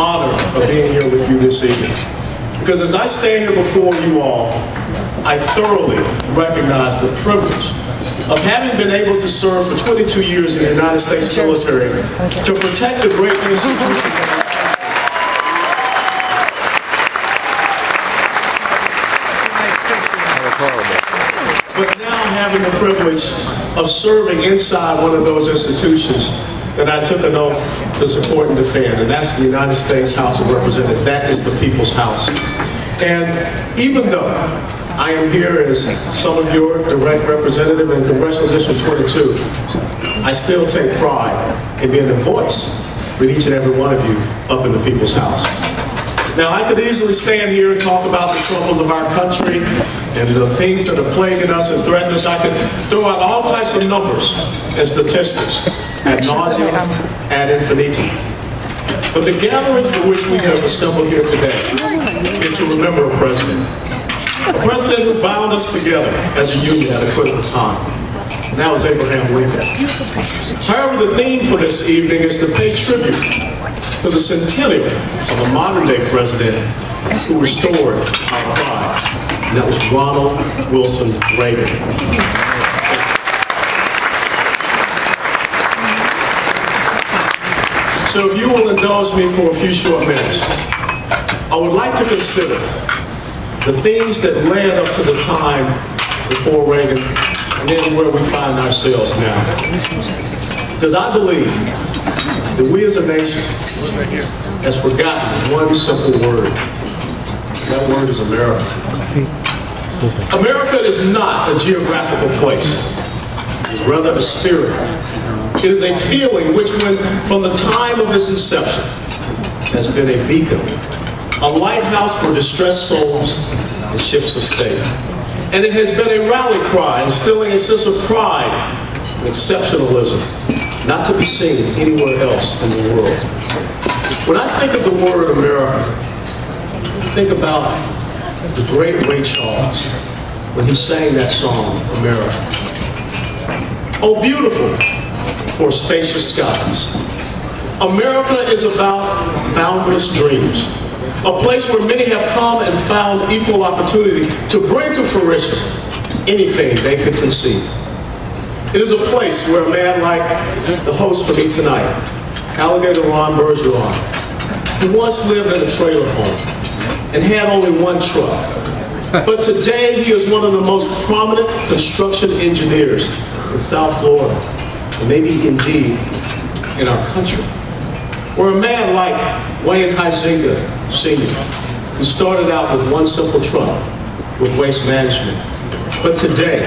honor of being here with you this evening. Because as I stand here before you all, I thoroughly recognize the privilege of having been able to serve for 22 years in the United States military to protect the great institutions. But now having the privilege of serving inside one of those institutions that I took an oath to support and defend, and that's the United States House of Representatives. That is the people's house. And even though I am here as some of your direct representative in Congressional District 22, I still take pride in being a voice for each and every one of you up in the people's house. Now, I could easily stand here and talk about the troubles of our country and the things that are plaguing us and threatening us. I could throw out all types of numbers and statistics ad nauseum, ad infinitum. But the gathering for which we have assembled here today is to remember a president who bound us together as a union at a critical time. And that was Abraham Lincoln. However, the theme for this evening is to pay tribute to the centennial of a modern-day president who restored our pride, and that was Ronald Wilson Reagan. So if you will indulge me for a few short minutes, I would like to consider the things that led up to the time before Reagan and then where we find ourselves now. Because I believe that we as a nation has forgotten one simple word. That word is America. America is not a geographical place. It's rather a spirit. It is a feeling which, from the time of its inception, has been a beacon, a lighthouse for distressed souls and ships of state. And it has been a rally cry, instilling a sense of pride and exceptionalism, not to be seen anywhere else in the world. When I think of the word America, I think about the great Ray Charles when he sang that song, America. Oh, beautiful for spacious skies. America is about boundless dreams, a place where many have come and found equal opportunity to bring to fruition anything they could conceive. It is a place where a man like the host for me tonight, Alligator Ron Bergeron, who once lived in a trailer home and had only one truck, but today he is one of the most prominent construction engineers in South Florida, and maybe indeed in our country. Or a man like Wayne Huizenga Sr., who started out with one simple truck with Waste Management, but today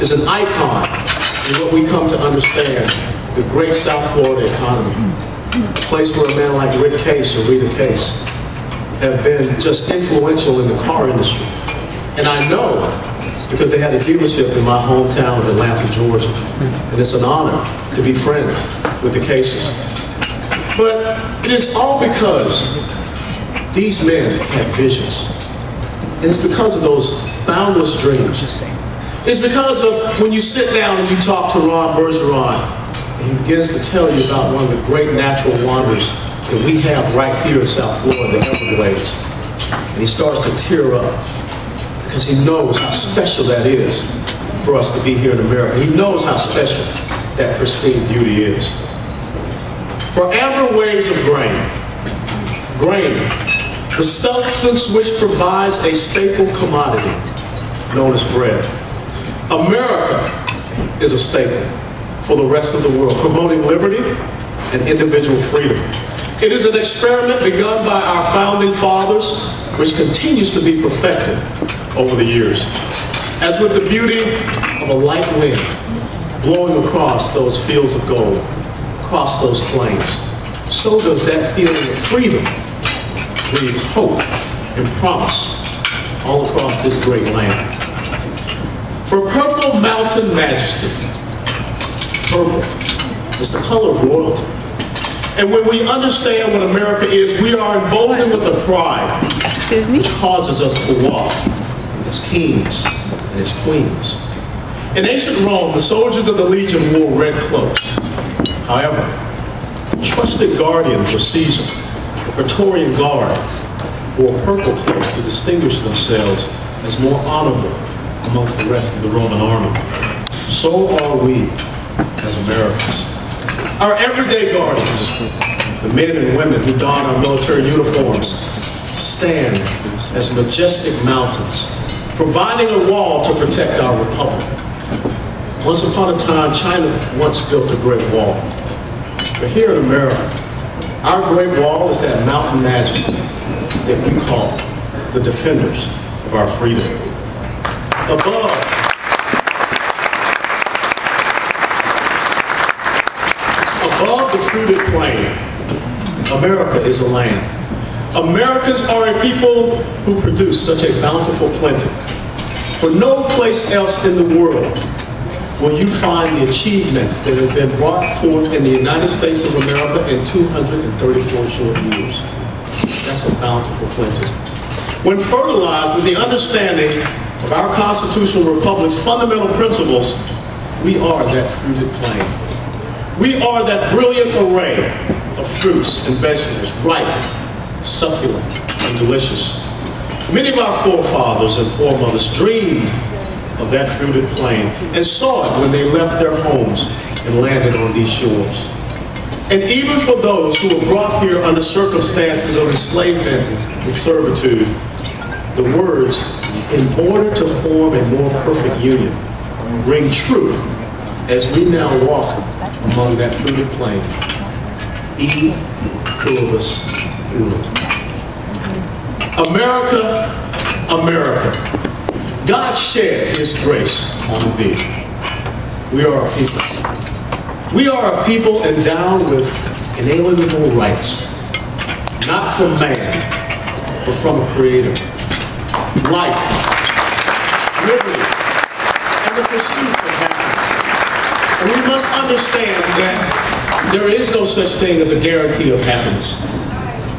is an icon in what we come to understand the great South Florida economy. A place where a man like Rick Case or Rita Case have been just influential in the car industry. And I know because they had a dealership in my hometown of Atlanta, Georgia. And it's an honor to be friends with the Cases. But it is all because these men had visions. And it's because of those boundless dreams. It's because of when you sit down and you talk to Ron Bergeron, and he begins to tell you about one of the great natural wonders that we have right here in South Florida, the Everglades. And he starts to tear up because he knows how special that is for us to be here in America. He knows how special that pristine beauty is. For amber waves of grain, the substance which provides a staple commodity known as bread. America is a staple for the rest of the world, promoting liberty and individual freedom. It is an experiment begun by our founding fathers, which continues to be perfected over the years. As with the beauty of a light wind blowing across those fields of gold, across those plains, so does that feeling of freedom breathe hope and promise all across this great land. For purple mountain majesty, purple is the color of royalty. And when we understand what America is, we are emboldened with a pride which causes us to walk as kings and as queens. In ancient Rome, the soldiers of the Legion wore red cloaks. However, trusted guardians of Caesar The Praetorian Guard wore purple cloaks to distinguish themselves as more honorable amongst the rest of the Roman army. So are we as Americans. Our everyday guardians, the men and women who don our military uniforms, stand as majestic mountains, providing a wall to protect our republic. Once upon a time, China once built a great wall. But here in America, our great wall is that mountain majesty that we call the defenders of our freedom. Above the fruited plain, America is a land. Americans are a people who produce such a bountiful plenty. For no place else in the world will you find the achievements that have been brought forth in the United States of America in 234 short years. That's a bountiful plenty. When fertilized with the understanding of our constitutional republic's fundamental principles, we are that fruited plain. We are that brilliant array of fruits and vegetables, ripe, succulent, and delicious. Many of our forefathers and foremothers dreamed of that fruited plain and saw it when they left their homes and landed on these shores. And even for those who were brought here under circumstances of enslavement and servitude, the words, in order to form a more perfect union, ring true as we now walk among that fruited plain. E pluribus unum. America, America, God shed His grace on thee. We are a people. We are a people endowed with inalienable rights, not from man, but from a Creator. Life, liberty, and the pursuit of happiness. And we must understand that there is no such thing as a guarantee of happiness.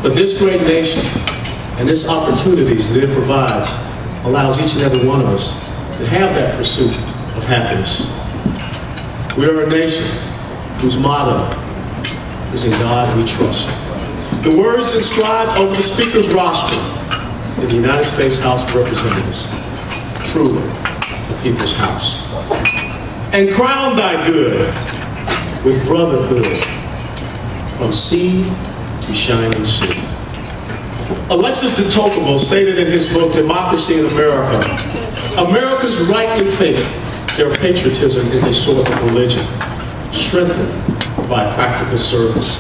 But this great nation and its opportunities that it provides allows each and every one of us to have that pursuit of happiness. We are a nation whose motto is "In God we trust." The words inscribed over the Speaker's rostrum in the United States House of Representatives, truly the people's house. And crown thy good with brotherhood from sea to shining sea. Alexis de Tocqueville stated in his book, Democracy in America, Americans rightly think their patriotism is a sort of religion, strengthened by practical service.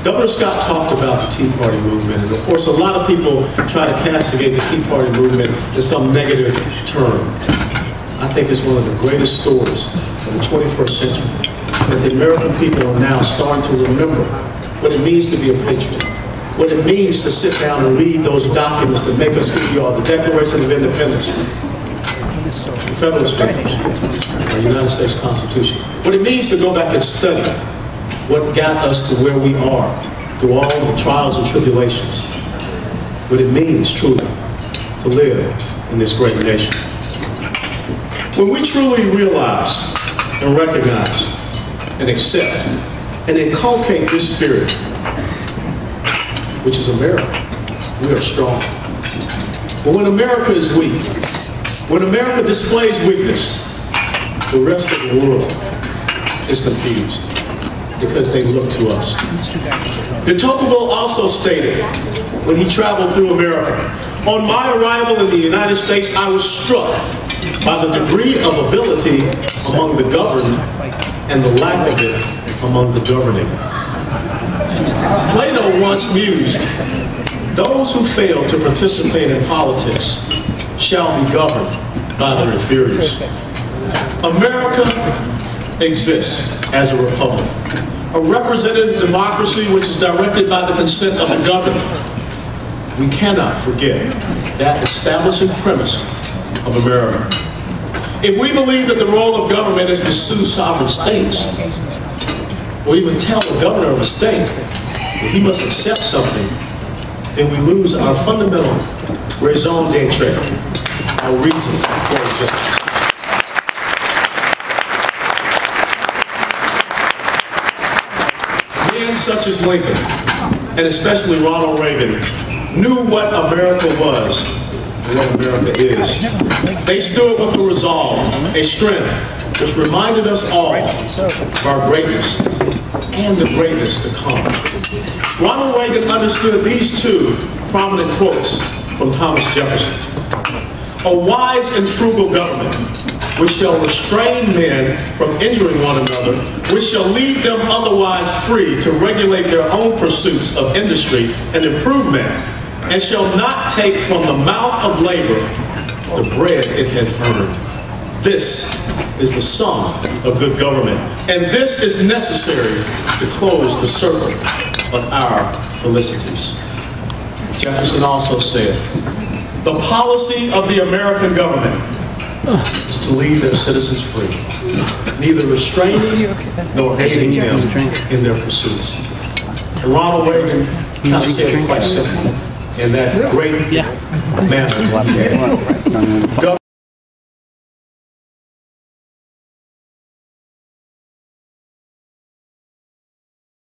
Governor Scott talked about the Tea Party movement, and of course a lot of people try to castigate the Tea Party movement in some negative term. I think it's one of the greatest stories of the 21st century, that the American people are now starting to remember what it means to be a patriot, what it means to sit down and read those documents that make us who we are, the Declaration of Independence, the Federalist Papers, our United States Constitution, what it means to go back and study what got us to where we are through all the trials and tribulations, what it means truly to live in this great nation. When we truly realize and recognize and accept and inculcate this spirit, which is America, we are strong. But when America is weak, when America displays weakness, the rest of the world is confused because they look to us. De Tocqueville also stated, when he traveled through America, on my arrival in the United States, I was struck by the degree of ability among the governed and the lack of it among the governing. Plato once mused, those who fail to participate in politics shall be governed by their inferiors. America exists as a republic, a representative democracy which is directed by the consent of the governed. We cannot forget that establishing premise of America. If we believe that the role of government is to sue sovereign states, or even tell the governor of a state that he must accept something, then we lose our fundamental raison d'etre, our reason for existence. Men such as Lincoln, and especially Ronald Reagan, knew what America was and what America is. They stood with a resolve, a strength, which reminded us all of our greatness and the greatness to come. Ronald Reagan understood these two prominent quotes from Thomas Jefferson. A wise and frugal government, which shall restrain men from injuring one another, which shall leave them otherwise free to regulate their own pursuits of industry and improvement, and shall not take from the mouth of labor the bread it has earned. This is the sum of good government, and this is necessary to close the circle of our felicities. Jefferson also said, the policy of the American government is to leave their citizens free, neither restraining nor aiding them in their pursuits. And Ronald Reagan kind of said it quite simply in that great manner.